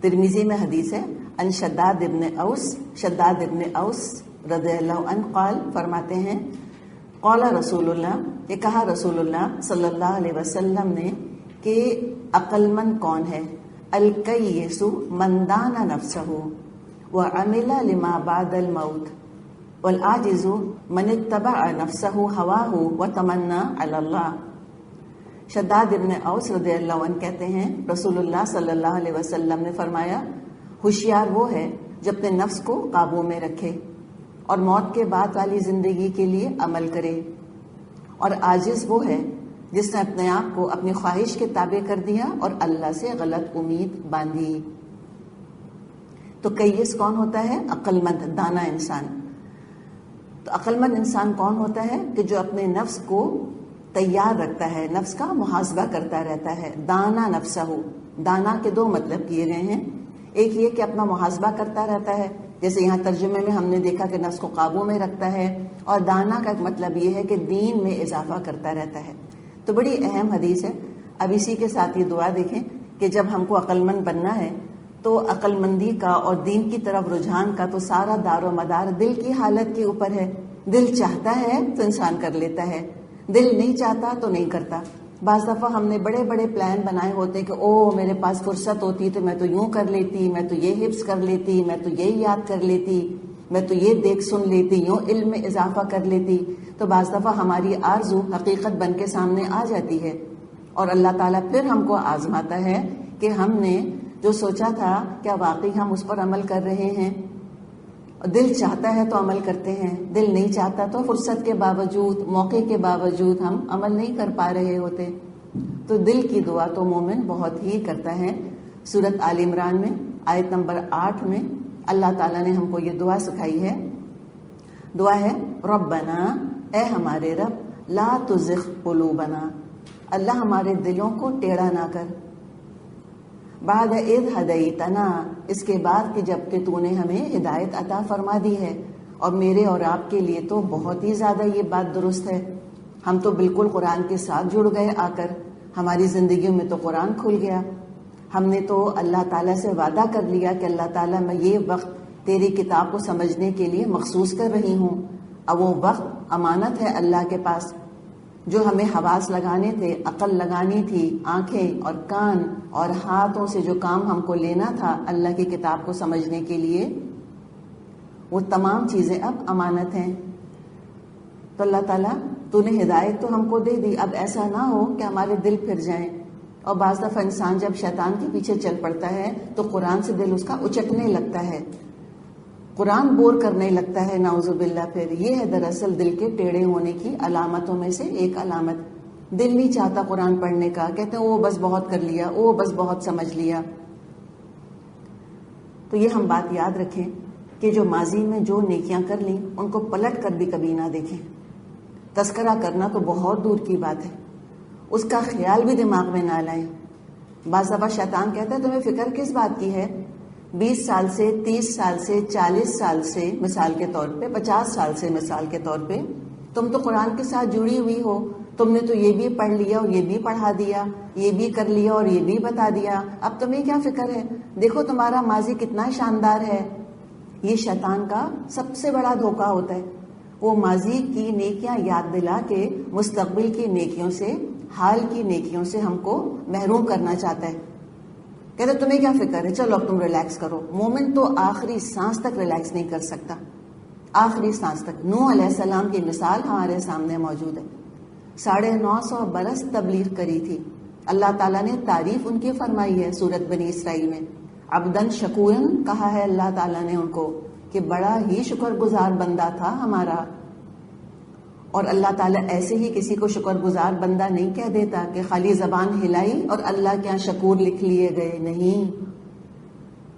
ترمذی میں حدیث ہے، ان شداد ابن اوس رضی اللہ عنہ قال، فرماتے ہیں قال رسول اللہ، یہ کہا رسول اللہ صلی اللہ علیہ وسلم نے کہ عقل مند کون ہے؟ الکیس من دان نفسہ وعمل لما بعد الموت والعاجز من اتبع نفسہ ہواہ وتمنى علی اللہ۔ شداد ابن اوس رضی اللہ عنہ کہتے ہیں رسول اللہ صلی اللہ علیہ وسلم نے فرمایا، ہوشیار وہ ہے جو اپنے نفس کو قابو میں رکھے اور موت کے بعد والی زندگی کے لیے عمل کرے، اور عاجز وہ ہے جس نے اپنے آپ کو اپنی خواہش کے تابع کر دیا اور اللہ سے غلط امید باندھی۔ تو کیس کون ہوتا ہے؟ عقل مند، دانا انسان۔ تو عقل مند انسان کون ہوتا ہے؟ کہ جو اپنے نفس کو تیار رکھتا ہے، نفس کا محاسبہ کرتا رہتا ہے۔ دانا نفسہ، دانا کے دو مطلب کیے گئے ہیں، ایک یہ کہ اپنا محاسبہ کرتا رہتا ہے، جیسے یہاں ترجمے میں ہم نے دیکھا کہ نفس کو قابو میں رکھتا ہے، اور دانا کا مطلب یہ ہے کہ دین میں اضافہ کرتا رہتا ہے۔ تو بڑی اہم حدیث ہے۔ اب اسی کے ساتھ یہ دعا دیکھیں کہ جب ہم کو عقل مند بننا ہے تو عقل مندی کا اور دین کی طرف رجحان کا تو سارا دار و مدار دل کی حالت کے اوپر ہے۔ دل چاہتا ہے تو انسان کر لیتا ہے، دل نہیں چاہتا تو نہیں کرتا۔ بعض دفعہ ہم نے بڑے بڑے پلان بنائے ہوتے ہیں کہ او میرے پاس فرصت ہوتی تو میں تو یوں کر لیتی، میں تو یہ حفظ کر لیتی، میں تو یہ یاد کر لیتی، میں تو یہ دیکھ سن لیتی، یوں علم میں اضافہ کر لیتی۔ تو بعض دفعہ ہماری آرزو حقیقت بن کے سامنے آ جاتی ہے، اور اللہ تعالیٰ پھر ہم کو آزماتا ہے کہ ہم نے جو سوچا تھا کیا واقعی ہم اس پر عمل کر رہے ہیں۔ دل چاہتا ہے تو عمل کرتے ہیں، دل نہیں چاہتا تو فرصت کے باوجود، موقع کے باوجود ہم عمل نہیں کر پا رہے ہوتے۔ تو دل کی دعا تو مومن بہت ہی کرتا ہے۔ سورۃ آل عمران میں آیت نمبر 8 میں اللہ تعالیٰ نے ہم کو یہ دعا سکھائی ہے۔ دعا ہے ربنا، اے ہمارے رب، لا تزغ قلوبنا، اللہ ہمارے دلوں کو ٹیڑھا نہ کر، بعد اذ ہدیتنا، اس کے بعد کہ جب کہ تو نے ہمیں ہدایت عطا فرما دی ہے۔ اور میرے اور آپ کے لیے تو بہت ہی زیادہ یہ بات درست ہے، ہم تو بالکل قرآن کے ساتھ جڑ گئے آ کر، ہماری زندگیوں میں تو قرآن کھل گیا، ہم نے تو اللہ تعالیٰ سے وعدہ کر لیا کہ اللہ تعالیٰ میں یہ وقت تیری کتاب کو سمجھنے کے لیے مخصوص کر رہی ہوں۔ اب وہ وقت امانت ہے اللہ کے پاس، جو ہمیں حواس لگانے تھے، عقل لگانی تھی، آنکھیں اور کان اور ہاتھوں سے جو کام ہم کو لینا تھا اللہ کی کتاب کو سمجھنے کے لیے، وہ تمام چیزیں اب امانت ہیں۔ تو اللہ تعالیٰ تو نے ہدایت تو ہم کو دے دی، اب ایسا نہ ہو کہ ہمارے دل پھر جائیں۔ اور بعض دفعہ انسان جب شیطان کے پیچھے چل پڑتا ہے تو قرآن سے دل اس کا اچٹنے لگتا ہے، قرآن بور کرنے لگتا ہے، نعوذ باللہ۔ پھر یہ ہے دراصل دل کے ٹیڑھے ہونے کی علامتوں میں سے ایک علامت۔ دل نہیں چاہتا قرآن پڑھنے کا، کہتے ہیں وہ بس بہت کر لیا، وہ بس بہت سمجھ لیا۔ تو یہ ہم بات یاد رکھیں کہ جو ماضی میں جو نیکیاں کر لیں ان کو پلٹ کر بھی کبھی نہ دیکھیں۔ تذکرہ کرنا تو بہت دور کی بات ہے، اس کا خیال بھی دماغ میں نہ لائیں۔ بعض دفعہ شیطان کہتا ہے تمہیں فکر کس بات کی ہے؟ 20 سال سے، 30 سال سے، 40 سال سے مثال کے طور پہ، 50 سال سے مثال کے طور پہ تم تو قرآن کے ساتھ جڑی ہوئی ہو، تم نے تو یہ بھی پڑھ لیا اور یہ بھی پڑھا دیا، یہ بھی کر لیا اور یہ بھی بتا دیا، اب تمہیں کیا فکر ہے؟ دیکھو تمہارا ماضی کتنا شاندار ہے۔ یہ شیطان کا سب سے بڑا دھوکہ ہوتا ہے، وہ ماضی کی نیکیاں یاد دلا کے مستقبل کی نیکیوں سے، حال کی نیکیوں سے ہم کو محروم کرنا چاہتا ہے۔ کہتے تمہیں کیا فکر ہے، چلو اب تم ریلیکس کرو۔ مومن تو آخری سانس تک ریلیکس نہیں کر سکتا، آخری سانس تک۔ نوح علیہ السلام کی مثال ہمارے سامنے موجود ہے، 950 برس تبلیغ کری تھی، اللہ تعالیٰ نے تعریف ان کی فرمائی ہے سورۃ بنی اسرائیل میں۔ عبدن شکورن کہا ہے اللہ تعالیٰ نے ان کو کہ بڑا ہی شکر گزار بندہ تھا ہمارا۔ اور اللہ تعالیٰ ایسے ہی کسی کو شکر گزار بندہ نہیں کہہ دیتا کہ خالی زبان ہلائی اور اللہ کے ہاں شکور لکھ لیے گئے، نہیں۔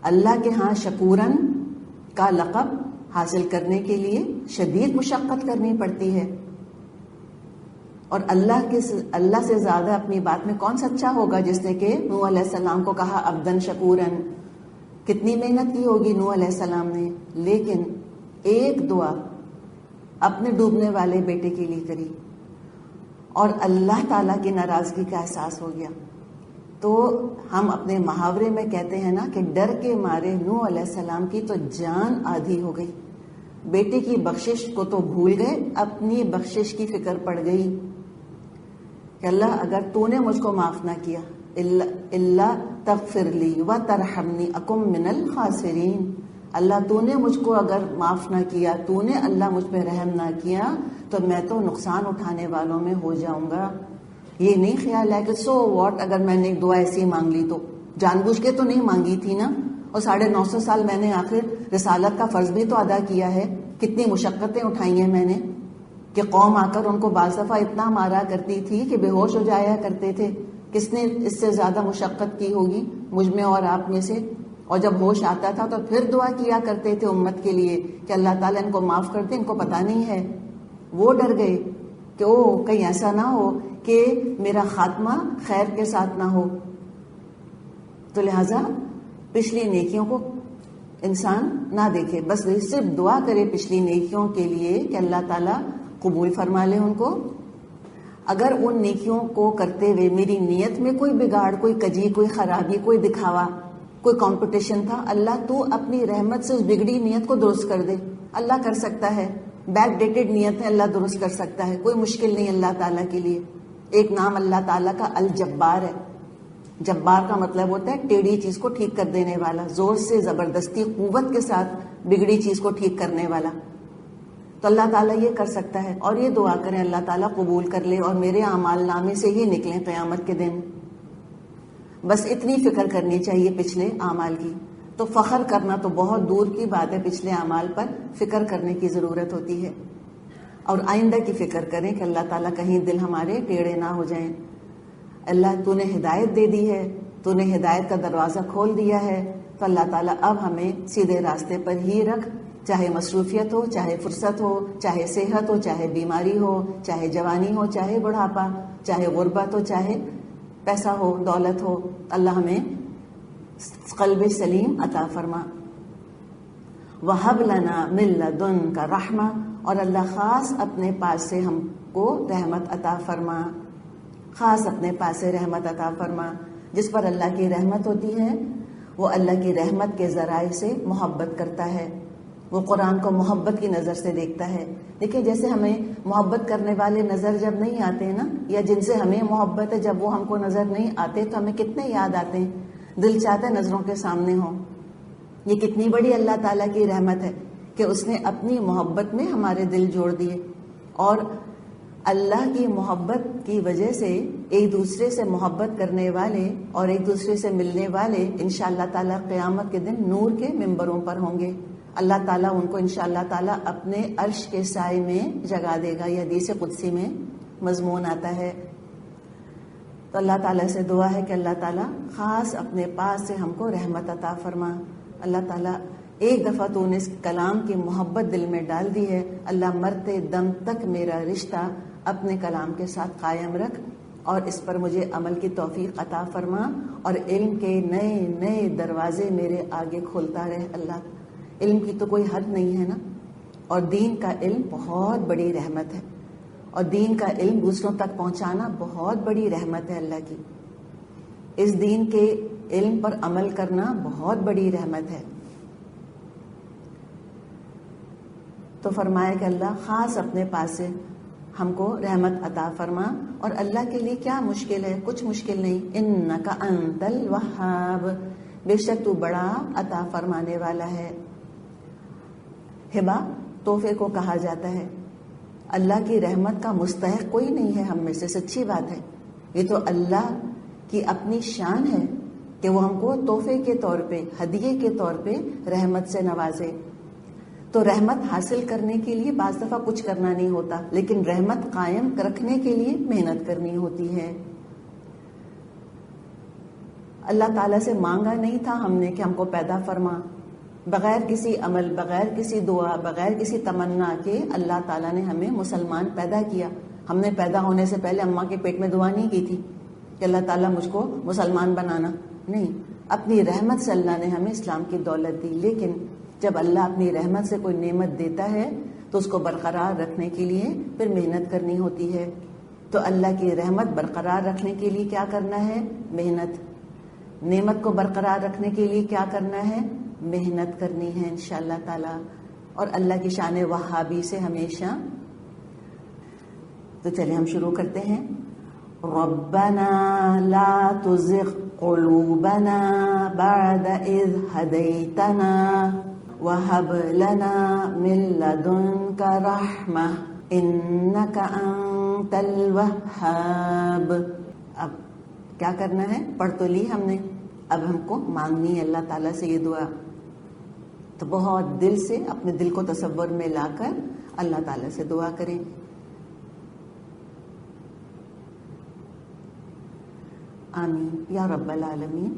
اللہ کے ہاں شکورن کا لقب حاصل کرنے کے لیے شدید مشقت کرنی پڑتی ہے، اور اللہ سے زیادہ اپنی بات میں کون سچا ہوگا جس نے کہ نوح علیہ السلام کو کہا عبدن شکورن۔ کتنی محنت کی ہوگی نوح علیہ السلام نے، لیکن ایک دعا اپنے ڈوبنے والے بیٹے کے لیے کری اور اللہ تعالیٰ کی ناراضگی کا احساس ہو گیا۔ تو ہم اپنے محاورے میں کہتے ہیں نا کہ ڈر کے مارے نوح علیہ السلام کی تو جان آدھی ہو گئی، بیٹے کی بخشش کو تو بھول گئے، اپنی بخشش کی فکر پڑ گئی کہ اللہ اگر تو نے مجھ کو معاف نہ کیا، اللہ تغفر لی وترحمنی اکم من الخاسرین، اللہ تو نے مجھ کو اگر معاف نہ کیا، تو نے اللہ مجھ پہ رحم نہ کیا تو میں تو نقصان اٹھانے والوں میں ہو جاؤں گا۔ یہ نہیں خیال ہے کہ سو واٹ اگر میں نے ایک دعا ایسی مانگ لی تو، جان بوجھ کے تو نہیں مانگی تھی نا، اور 950 سال میں نے آخر رسالت کا فرض بھی تو ادا کیا ہے، کتنی مشقتیں اٹھائی ہیں میں نے، کہ قوم آ کر ان کو بعض دفعہ اتنا مارا کرتی تھی کہ بے ہوش ہو جایا کرتے تھے، کس نے اس سے زیادہ مشقت کی ہوگی مجھ میں اور آپ میں سے، اور جب ہوش آتا تھا تو پھر دعا کیا کرتے تھے امت کے لیے کہ اللہ تعالیٰ ان کو معاف کر دے، ان کو پتہ نہیں ہے۔ وہ ڈر گئے کہ او کہیں ایسا نہ ہو کہ میرا خاتمہ خیر کے ساتھ نہ ہو، تو لہٰذا پچھلی نیکیوں کو انسان نہ دیکھے، بس صرف دعا کرے پچھلی نیکیوں کے لیے کہ اللہ تعالیٰ قبول فرما لے ان کو۔ اگر ان نیکیوں کو کرتے ہوئے میری نیت میں کوئی بگاڑ، کوئی کجی، کوئی خرابی، کوئی دکھاوا، کوئی کمپٹیشن تھا، اللہ تو اپنی رحمت سے اس بگڑی نیت کو درست کر دے۔ اللہ کر سکتا ہے، بیک ڈیٹڈ نیت ہے اللہ درست کر سکتا ہے، کوئی مشکل نہیں اللہ تعالیٰ کے لیے۔ ایک نام اللہ تعالیٰ کا الجبار ہے، جبار کا مطلب ہوتا ہے ٹیڑھی چیز کو ٹھیک کر دینے والا، زور سے زبردستی قوت کے ساتھ بگڑی چیز کو ٹھیک کرنے والا، تو اللہ تعالیٰ یہ کر سکتا ہے۔ اور یہ دعا کریں اللہ تعالیٰ قبول کر لے اور میرے اعمال نامے سے یہ نکلیں قیامت کے دن، بس اتنی فکر کرنی چاہیے پچھلے اعمال کی۔ تو فخر کرنا تو بہت دور کی بات ہے، پچھلے اعمال پر فکر کرنے کی ضرورت ہوتی ہے، اور آئندہ کی فکر کریں کہ اللہ تعالیٰ کہیں دل ہمارے ٹیڑھے نہ ہو جائیں۔ اللہ تو نے ہدایت دے دی ہے، تو نے ہدایت کا دروازہ کھول دیا ہے، تو اللہ تعالیٰ اب ہمیں سیدھے راستے پر ہی رکھ، چاہے مصروفیت ہو، چاہے فرصت ہو، چاہے صحت ہو، چاہے بیماری ہو، چاہے جوانی ہو، چاہے بڑھاپا، چاہے غربت ہو، چاہے پیسہ ہو، دولت ہو، اللہ ہمیں قلب سلیم عطا فرما۔ وَهَبْ لَنَا مِن لَّدُنْكَ رَحْمَةً، اور اللہ خاص اپنے پاس سے ہم کو رحمت عطا فرما، خاص اپنے پاس سے رحمت عطا فرما۔ جس پر اللہ کی رحمت ہوتی ہے وہ اللہ کی رحمت کے ذرائع سے محبت کرتا ہے، وہ قرآن کو محبت کی نظر سے دیکھتا ہے۔ دیکھیں جیسے ہمیں محبت کرنے والے نظر جب نہیں آتے نا، یا جن سے ہمیں محبت ہے جب وہ ہم کو نظر نہیں آتے تو ہمیں کتنے یاد آتے ہیں، دل چاہتا ہے نظروں کے سامنے ہوں۔ یہ کتنی بڑی اللہ تعالیٰ کی رحمت ہے کہ اس نے اپنی محبت میں ہمارے دل جوڑ دیے، اور اللہ کی محبت کی وجہ سے ایک دوسرے سے محبت کرنے والے اور ایک دوسرے سے ملنے والے انشاءاللہ تعالیٰ قیامت کے دن نور کے ممبروں پر ہوں گے۔ اللہ تعالیٰ ان کو انشاءاللہ تعالیٰ اپنے عرش کے سائے میں جگا دے گا، یہ حدیث قدسی میں مضمون آتا ہے۔ تو اللہ تعالیٰ سے دعا ہے کہ اللہ تعالیٰ خاص اپنے پاس سے ہم کو رحمت عطا فرما۔ اللہ تعالیٰ ایک دفعہ تو نے اس کلام کی محبت دل میں ڈال دی ہے، اللہ مرتے دم تک میرا رشتہ اپنے کلام کے ساتھ قائم رکھ، اور اس پر مجھے عمل کی توفیق عطا فرما، اور علم کے نئے نئے دروازے میرے آگے کھولتا رہے۔ اللہ علم کی تو کوئی حد نہیں ہے نا، اور دین کا علم بہت بڑی رحمت ہے، اور دین کا علم دوسروں تک پہنچانا بہت بڑی رحمت ہے اللہ کی۔ اس دین کے علم پر عمل کرنا بہت بڑی رحمت ہے۔ تو فرمایا کہ اللہ خاص اپنے پاس سے ہم کو رحمت عطا فرما، اور اللہ کے لیے کیا مشکل ہے؟ کچھ مشکل نہیں۔ انک انت الوہاب، بے شک تو بڑا عطا فرمانے والا ہے۔ ہبہ تحفے کو کہا جاتا ہے، اللہ کی رحمت کا مستحق کوئی نہیں ہے ہم میں سے، سچی بات ہے، یہ تو اللہ کی اپنی شان ہے کہ وہ ہم کو تحفے کے طور پہ، ہدیے کے طور پہ رحمت سے نوازے۔ تو رحمت حاصل کرنے کے لیے بعض دفعہ کچھ کرنا نہیں ہوتا، لیکن رحمت قائم رکھنے کے لیے محنت کرنی ہوتی ہے۔ اللہ تعالیٰ سے مانگا نہیں تھا ہم نے کہ ہم کو پیدا فرما، بغیر کسی عمل، بغیر کسی دعا، بغیر کسی تمنا کے اللہ تعالیٰ نے ہمیں مسلمان پیدا کیا۔ ہم نے پیدا ہونے سے پہلے اماں کے پیٹ میں دعا نہیں کی تھی کہ اللہ تعالیٰ مجھ کو مسلمان بنانا، نہیں، اپنی رحمت سے اللہ نے ہمیں اسلام کی دولت دی۔ لیکن جب اللہ اپنی رحمت سے کوئی نعمت دیتا ہے تو اس کو برقرار رکھنے کے لیے پھر محنت کرنی ہوتی ہے۔ تو اللہ کی رحمت برقرار رکھنے کے لیے کیا کرنا ہے؟ محنت۔ نعمت کو برقرار رکھنے کے لیے کیا کرنا ہے؟ محنت کرنی ہے انشاءاللہ تعالی، اور اللہ کی شان وہابی سے ہمیشہ. تو چلیں ہم شروع کرتے ہیں. ربنا لا تزغ قلوبنا بعد اذ هديتنا وهب لنا من لدنك رحمة انك انت الوهاب. اب کیا کرنا ہے؟ پڑھ تو لی ہم نے، اب ہم کو مانگنی ہے اللہ تعالیٰ سے یہ دعا. تو بہت دل سے اپنے دل کو تصور میں لا کر اللہ تعالیٰ سے دعا کریں. آمین یا رب العالمین.